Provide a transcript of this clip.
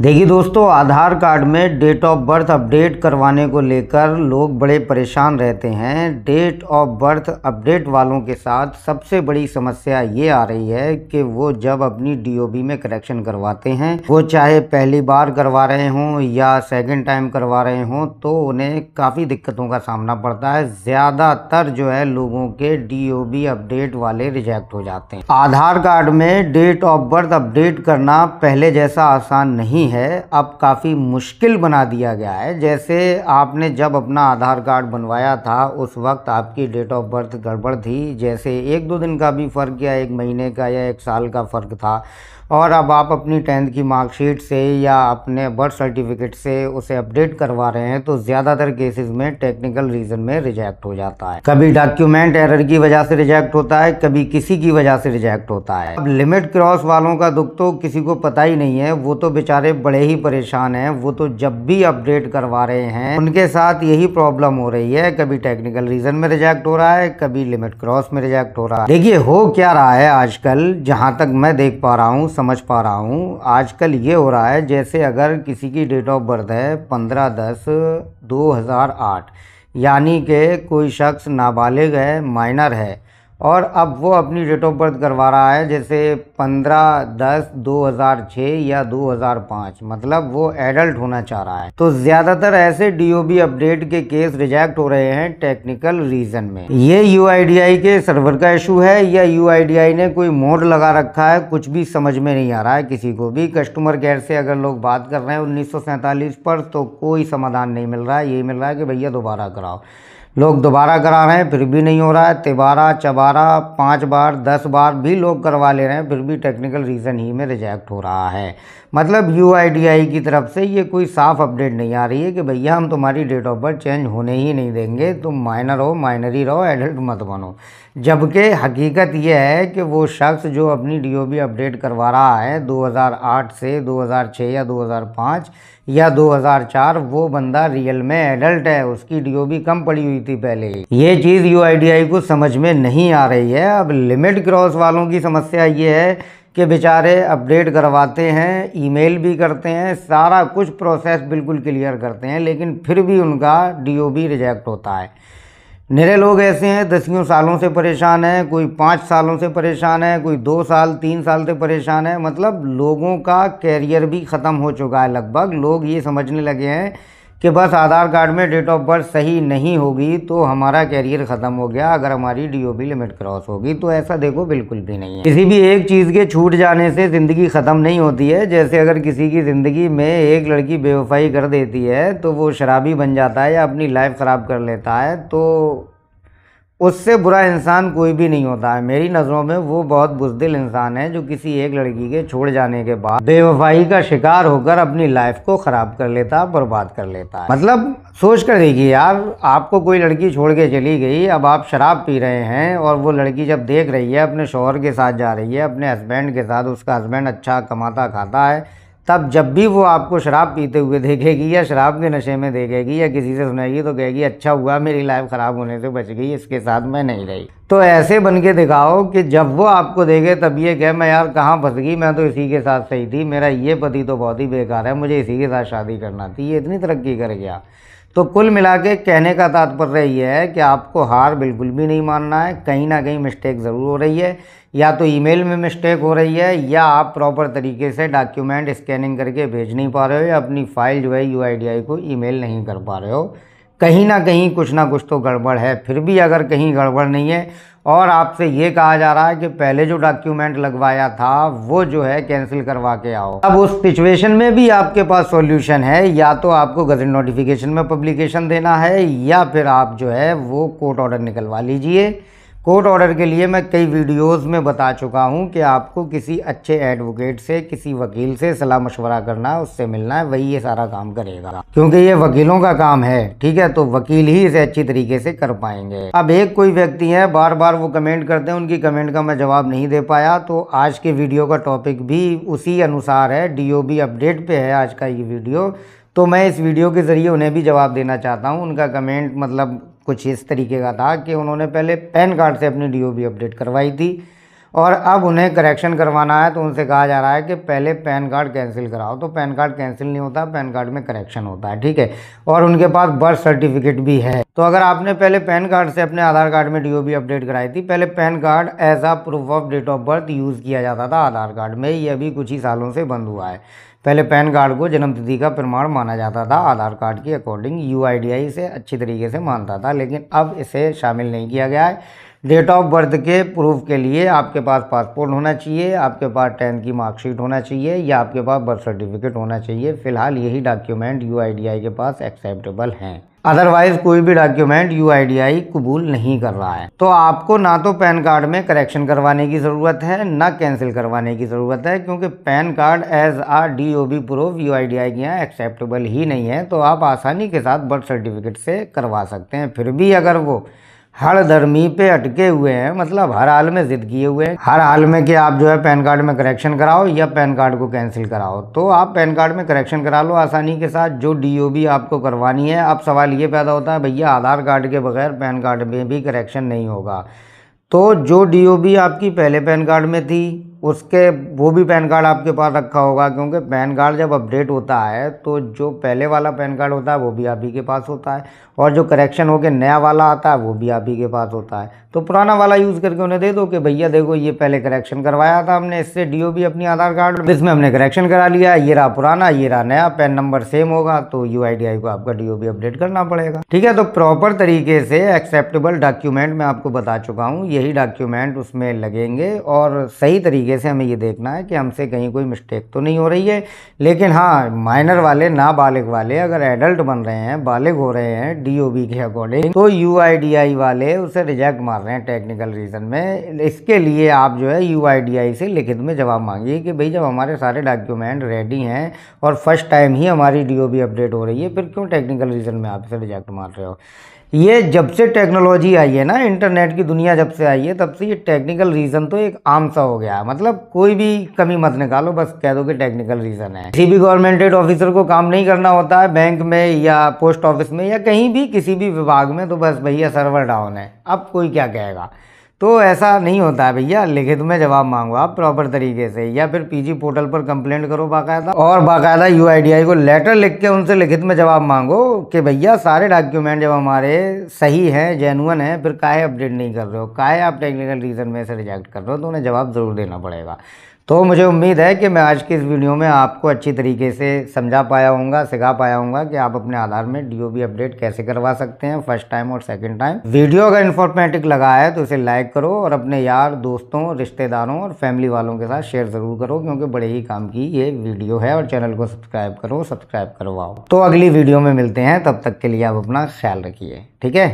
देखिए दोस्तों, आधार कार्ड में डेट ऑफ बर्थ अपडेट करवाने को लेकर लोग बड़े परेशान रहते हैं। डेट ऑफ बर्थ अपडेट वालों के साथ सबसे बड़ी समस्या ये आ रही है कि वो जब अपनी डीओबी में करेक्शन करवाते हैं, वो चाहे पहली बार करवा रहे हों या सेकंड टाइम करवा रहे हों, तो उन्हें काफ़ी दिक्कतों का सामना पड़ता है। ज़्यादातर जो है लोगों के डीओबी अपडेट वाले रिजेक्ट हो जाते हैं। आधार कार्ड में डेट ऑफ बर्थ अपडेट करना पहले जैसा आसान नहीं है, अब काफ़ी मुश्किल बना दिया गया है। जैसे आपने जब अपना आधार कार्ड बनवाया था उस वक्त आपकी डेट ऑफ बर्थ गड़बड़ थी, जैसे 1-2 दिन का भी फ़र्क या 1 महीने का या 1 साल का फ़र्क था, और अब आप अपनी 10th की मार्कशीट से या अपने बर्थ सर्टिफिकेट से उसे अपडेट करवा रहे हैं, तो ज़्यादातर केसेस में टेक्निकल रीज़न में रिजेक्ट हो जाता है। कभी डॉक्यूमेंट एरर की वजह से रिजेक्ट होता है, कभी किसी की वजह से रिजेक्ट होता है। अब लिमिट क्रॉस वालों का दुख तो किसी को पता ही नहीं है, वो तो बेचारे बड़े ही परेशान हैं। वो तो जब भी अपडेट करवा रहे हैं उनके साथ यही प्रॉब्लम हो रही है, कभी टेक्निकल रीज़न में रिजेक्ट हो रहा है, कभी लिमिट क्रॉस में रिजेक्ट हो रहा है। देखिए हो क्या रहा है आजकल, जहाँ तक मैं देख पा रहा हूँ, समझ पा रहा हूँ, आजकल ये हो रहा है जैसे अगर किसी की डेट ऑफ बर्थ है 15/10/2008, यानी कि कोई शख्स नाबालिग है, माइनर है, और अब वो अपनी डेट ऑफ बर्थ करवा रहा है जैसे 15/10/2006 या 2005, मतलब वो एडल्ट होना चाह रहा है। तो ज़्यादातर ऐसे डीओबी अपडेट के केस रिजेक्ट हो रहे हैं टेक्निकल रीज़न में। ये यूआईडीआई के सर्वर का इशू है या यूआईडीआई ने कोई मोड लगा रखा है, कुछ भी समझ में नहीं आ रहा है किसी को भी। कस्टमर केयर से अगर लोग बात कर रहे हैं 1947 पर, तो कोई समाधान नहीं मिल रहा है। यही मिल रहा है कि भैया दोबारा कराओ। लोग दोबारा करा रहे हैं फिर भी नहीं हो रहा है। तिबारा चबारा 5 बार 10 बार भी लोग करवा ले रहे हैं, फिर भी टेक्निकल रीज़न ही में रिजेक्ट हो रहा है। मतलब यूआईडीआई की तरफ से ये कोई साफ अपडेट नहीं आ रही है कि भैया हम तुम्हारी डेट ऑफ बर्थ चेंज होने ही नहीं देंगे, तुम माइनर हो, माइनर ही रहो, एडल्ट मत बनो। जबकि हकीकत यह है कि वो शख्स जो अपनी डीओबी अपडेट करवा रहा है 2008 से 2006 या 2005 या 2004, वो बंदा रियल में एडल्ट है, उसकी डीओबी कम पड़ी हुई थी पहले ही। ये चीज़ यूआईडीआई को समझ में नहीं आ रही है। अब लिमिट क्रॉस वालों की समस्या ये है कि बेचारे अपडेट करवाते हैं, ईमेल भी करते हैं, सारा कुछ प्रोसेस बिल्कुल क्लियर करते हैं, लेकिन फिर भी उनका डीओबी रिजेक्ट होता है। निरे लोग ऐसे हैं 10 सालों से परेशान है, कोई 5 सालों से परेशान है, कोई 2 साल 3 साल से परेशान है। मतलब लोगों का कैरियर भी ख़त्म हो चुका है लगभग। लोग ये समझने लगे हैं कि बस आधार कार्ड में डेट ऑफ बर्थ सही नहीं होगी तो हमारा कैरियर ख़त्म हो गया, अगर हमारी डीओबी लिमिट क्रॉस होगी। तो ऐसा देखो बिल्कुल भी नहीं है। किसी भी एक चीज़ के छूट जाने से ज़िंदगी ख़त्म नहीं होती है। जैसे अगर किसी की ज़िंदगी में एक लड़की बेवफाई कर देती है तो वो शराबी बन जाता है या अपनी लाइफ ख़राब कर लेता है, तो उससे बुरा इंसान कोई भी नहीं होता है। मेरी नज़रों में वो बहुत बुज़दिल इंसान है जो किसी एक लड़की के छोड़ जाने के बाद बेवफाई का शिकार होकर अपनी लाइफ को ख़राब कर लेता है, बर्बाद कर लेता है। मतलब सोच कर देखिए यार, आपको कोई लड़की छोड़ के चली गई, अब आप शराब पी रहे हैं और वो लड़की जब देख रही है अपने शौहर के साथ जा रही है, अपने हस्बैंड के साथ, उसका हस्बैंड अच्छा कमाता खाता है, तब जब भी वो आपको शराब पीते हुए देखेगी या शराब के नशे में देखेगी या किसी से सुनेगी तो कहेगी अच्छा हुआ मेरी लाइफ ख़राब होने से बच गई, इसके साथ मैं नहीं रही। तो ऐसे बन के दिखाओ कि जब वो आपको देखे तब ये कहे मैं यार कहाँ फंस गई, मैं तो इसी के साथ सही थी, मेरा ये पति तो बहुत ही बेकार है, मुझे इसी के साथ शादी करना थी, ये इतनी तरक्की कर गया। तो कुल मिला के कहने का तात्पर्य ये है कि आपको हार बिल्कुल भी नहीं मानना है। कहीं ना कहीं मिस्टेक ज़रूर हो रही है, या तो ईमेल में मिस्टेक हो रही है, या आप प्रॉपर तरीके से डॉक्यूमेंट स्कैनिंग करके भेज नहीं पा रहे हो, या अपनी फ़ाइल जो है यूआईडीआई को ईमेल नहीं कर पा रहे हो। कहीं ना कहीं कुछ ना कुछ तो गड़बड़ है। फिर भी अगर कहीं गड़बड़ नहीं है और आपसे ये कहा जा रहा है कि पहले जो डॉक्यूमेंट लगवाया था वो जो है कैंसिल करवा के आओ, अब उस सिचुएशन में भी आपके पास सॉल्यूशन है। या तो आपको गज़ट नोटिफिकेशन में पब्लिकेशन देना है, या फिर आप जो है वो कोर्ट ऑर्डर निकलवा लीजिए। कोर्ट ऑर्डर के लिए मैं कई वीडियोस में बता चुका हूं कि आपको किसी अच्छे एडवोकेट से, किसी वकील से सलाह मशवरा करना है, उससे मिलना है, वही ये सारा काम करेगा, क्योंकि ये वकीलों का काम है। ठीक है, तो वकील ही इसे अच्छी तरीके से कर पाएंगे। अब एक कोई व्यक्ति है बार बार वो कमेंट करते हैं, उनकी कमेंट का मैं जवाब नहीं दे पाया, तो आज के वीडियो का टॉपिक भी उसी अनुसार है, डीओबी अपडेट पे है आज का ये वीडियो। तो मैं इस वीडियो के ज़रिए उन्हें भी जवाब देना चाहता हूं। उनका कमेंट मतलब कुछ इस तरीके का था कि उन्होंने पहले पैन कार्ड से अपनी डीओबी अपडेट करवाई थी, और अब उन्हें करेक्शन करवाना है तो उनसे कहा जा रहा है कि पहले पैन कार्ड कैंसिल कराओ। तो पैन कार्ड कैंसिल नहीं होता, पैन कार्ड में करेक्शन होता है, ठीक है। और उनके पास बर्थ सर्टिफिकेट भी है। तो अगर आपने पहले पैन कार्ड से अपने आधार कार्ड में डीओबी अपडेट कराई थी, पहले pan card as a proof of date of birth use किया जाता था आधार कार्ड में, ये अभी कुछ ही सालों से बंद हुआ है। पहले पैन कार्ड को जन्मतिथि का प्रमाण माना जाता था आधार कार्ड के अकॉर्डिंग, यूआईडीआई से अच्छी तरीके से मानता था, लेकिन अब इसे शामिल नहीं किया गया है। डेट ऑफ बर्थ के प्रूफ के लिए आपके पास पासपोर्ट होना चाहिए, आपके पास 10th की मार्कशीट होना चाहिए या आपके पास बर्थ सर्टिफिकेट होना चाहिए। फिलहाल यही डॉक्यूमेंट यूआईडीआई के पास एक्सेप्टेबल हैं, अदरवाइज कोई भी डॉक्यूमेंट यूआईडीआई कबूल नहीं कर रहा है। तो आपको ना तो पैन कार्ड में करेक्शन करवाने की ज़रूरत है, ना कैंसिल करवाने की ज़रूरत है, क्योंकि पैन कार्ड एज आ डीओबी प्रूफ यूआईडीआई के यहाँ एक्सेप्टेबल ही नहीं है। तो आप आसानी के साथ बर्थ सर्टिफिकेट से करवा सकते हैं। फिर भी अगर वो हर दरमी पे अटके हुए हैं, मतलब हर हाल में जिद किए हुए हैं, हर हाल में कि आप जो है पैन कार्ड में करेक्शन कराओ या पैन कार्ड को कैंसिल कराओ, तो आप पैन कार्ड में करेक्शन करा लो आसानी के साथ, जो डीओबी आपको करवानी है। अब सवाल ये पैदा होता है, भैया आधार कार्ड के बगैर पैन कार्ड में भी करेक्शन नहीं होगा। तो जो डीओबी आपकी पहले पैन कार्ड में थी उसके वो भी पैन कार्ड आपके पास रखा होगा, क्योंकि पैन कार्ड जब अपडेट होता है तो जो पहले वाला पैन कार्ड होता है वो भी आप ही के पास होता है, और जो करेक्शन होकर नया वाला आता है वो भी आप ही के पास होता है। तो पुराना वाला यूज़ करके उन्हें दे दो कि भैया देखो ये पहले करेक्शन करवाया था हमने, इससे डीओबी अपनी आधार कार्ड इसमें हमने करेक्शन करा लिया, ये रहा पुराना, ये रहा नया, पैन नंबर सेम होगा, तो यूआईडीआई को आपका डीओबी अपडेट करना पड़ेगा, ठीक है। तो प्रॉपर तरीके से एक्सेप्टेबल डॉक्यूमेंट मैं आपको बता चुका हूँ, यही डॉक्यूमेंट उसमें लगेंगे, और सही तरीके से हमें ये देखना है कि हमसे कहीं कोई मिस्टेक तो नहीं हो रही है। लेकिन हाँ, माइनर वाले, नाबालिग वाले अगर एडल्ट बन रहे हैं, बालिग हो रहे हैं डीओबी के अकॉर्डिंग, तो यूआईडीआई वाले उसे रिजेक्ट मार रहे हैं टेक्निकल रीजन में। इसके लिए आप जो है यूआईडीआई से लिखित में जवाब मांगिए कि भाई जब हमारे सारे डॉक्यूमेंट रेडी हैं और फर्स्ट टाइम ही हमारी डीओबी अपडेट हो रही है, फिर क्यों टेक्निकल रीजन में आप इसे रिजेक्ट मार रहे हो। ये जब से टेक्नोलॉजी आई है ना, इंटरनेट की दुनिया जब से आई है, तब से ये टेक्निकल रीज़न तो एक आम सा हो गया है। मतलब कोई भी कमी मत निकालो, बस कह दो कि टेक्निकल रीज़न है। किसी भी गवर्नमेंटेड ऑफिसर को काम नहीं करना होता है बैंक में या पोस्ट ऑफिस में या कहीं भी किसी भी विभाग में, तो बस भैया सर्वर डाउन है, अब कोई क्या कहेगा। तो ऐसा नहीं होता है भैया, लिखित में जवाब मांगो आप प्रॉपर तरीके से, या फिर पीजी पोर्टल पर कंप्लेंट करो बाकायदा, और बाकायदा यूआईडीआई को लेटर लिख के उनसे लिखित में जवाब मांगो कि भैया सारे डॉक्यूमेंट जब हमारे सही हैं, जेन्युइन हैं, फिर काहे अपडेट नहीं कर रहे हो, काहे आप टेक्निकल रीज़न में से रिजेक्ट कर रहे हो। तो उन्हें जवाब ज़रूर देना पड़ेगा। तो मुझे उम्मीद है कि मैं आज की इस वीडियो में आपको अच्छी तरीके से समझा पाया हूँगा, सिखा पाया हूँगा कि आप अपने आधार में डीओबी अपडेट कैसे करवा सकते हैं फर्स्ट टाइम और सेकंड टाइम। वीडियो अगर इन्फॉर्मेटिव लगा है तो इसे लाइक करो और अपने यार दोस्तों, रिश्तेदारों और फैमिली वालों के साथ शेयर ज़रूर करो, क्योंकि बड़े ही काम की ये वीडियो है। और चैनल को सब्सक्राइब करो, सब्सक्राइब करवाओ। तो अगली वीडियो में मिलते हैं, तब तक के लिए आप अपना ख्याल रखिए, ठीक है।